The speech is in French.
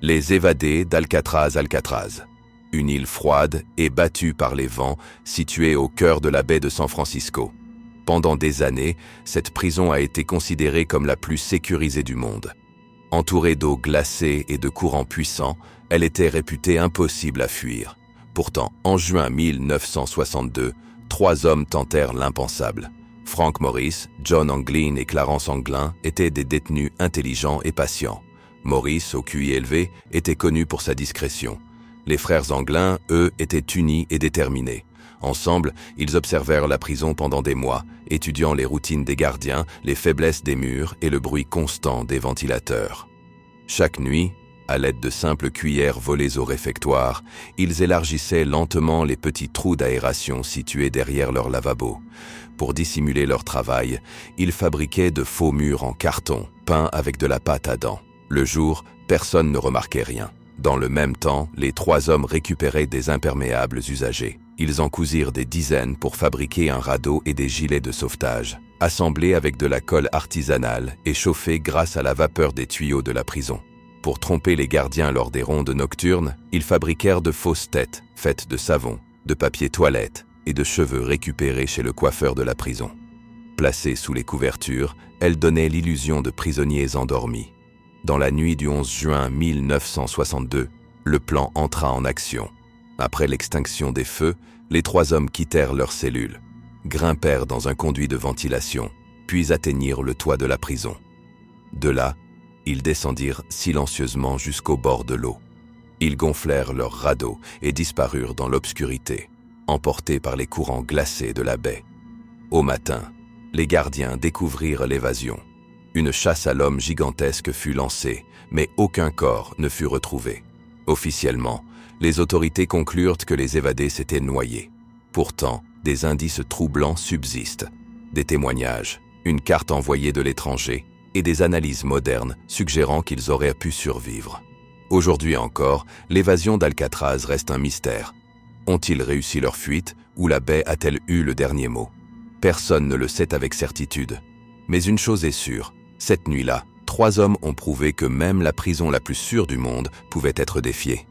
Les évadés d'Alcatraz. Une île froide et battue par les vents, située au cœur de la baie de San Francisco. Pendant des années, cette prison a été considérée comme la plus sécurisée du monde. Entourée d'eau glacée et de courants puissants, elle était réputée impossible à fuir. Pourtant, en juin 1962, 3 hommes tentèrent l'impensable. Frank Morris, John Anglin et Clarence Anglin étaient des détenus intelligents et patients. Morris, au QI élevé, était connu pour sa discrétion. Les frères Anglin, eux, étaient unis et déterminés. Ensemble, ils observèrent la prison pendant des mois, étudiant les routines des gardiens, les faiblesses des murs et le bruit constant des ventilateurs. Chaque nuit, à l'aide de simples cuillères volées au réfectoire, ils élargissaient lentement les petits trous d'aération situés derrière leur lavabo. Pour dissimuler leur travail, ils fabriquaient de faux murs en carton, peints avec de la pâte à dents. Le jour, personne ne remarquait rien. Dans le même temps, les 3 hommes récupéraient des imperméables usagés. Ils en cousirent des dizaines pour fabriquer un radeau et des gilets de sauvetage, assemblés avec de la colle artisanale et chauffés grâce à la vapeur des tuyaux de la prison. Pour tromper les gardiens lors des rondes nocturnes, ils fabriquèrent de fausses têtes, faites de savon, de papier toilette et de cheveux récupérés chez le coiffeur de la prison. Placées sous les couvertures, elles donnaient l'illusion de prisonniers endormis. Dans la nuit du 11 juin 1962, le plan entra en action. Après l'extinction des feux, les 3 hommes quittèrent leur cellule, grimpèrent dans un conduit de ventilation, puis atteignirent le toit de la prison. De là, ils descendirent silencieusement jusqu'au bord de l'eau. Ils gonflèrent leur radeau et disparurent dans l'obscurité, emportés par les courants glacés de la baie. Au matin, les gardiens découvrirent l'évasion. Une chasse à l'homme gigantesque fut lancée, mais aucun corps ne fut retrouvé. Officiellement, les autorités conclurent que les évadés s'étaient noyés. Pourtant, des indices troublants subsistent. Des témoignages, une carte envoyée de l'étranger et des analyses modernes suggérant qu'ils auraient pu survivre. Aujourd'hui encore, l'évasion d'Alcatraz reste un mystère. Ont-ils réussi leur fuite ou la baie a-t-elle eu le dernier mot? Personne ne le sait avec certitude. Mais une chose est sûre, cette nuit-là, 3 hommes ont prouvé que même la prison la plus sûre du monde pouvait être défiée.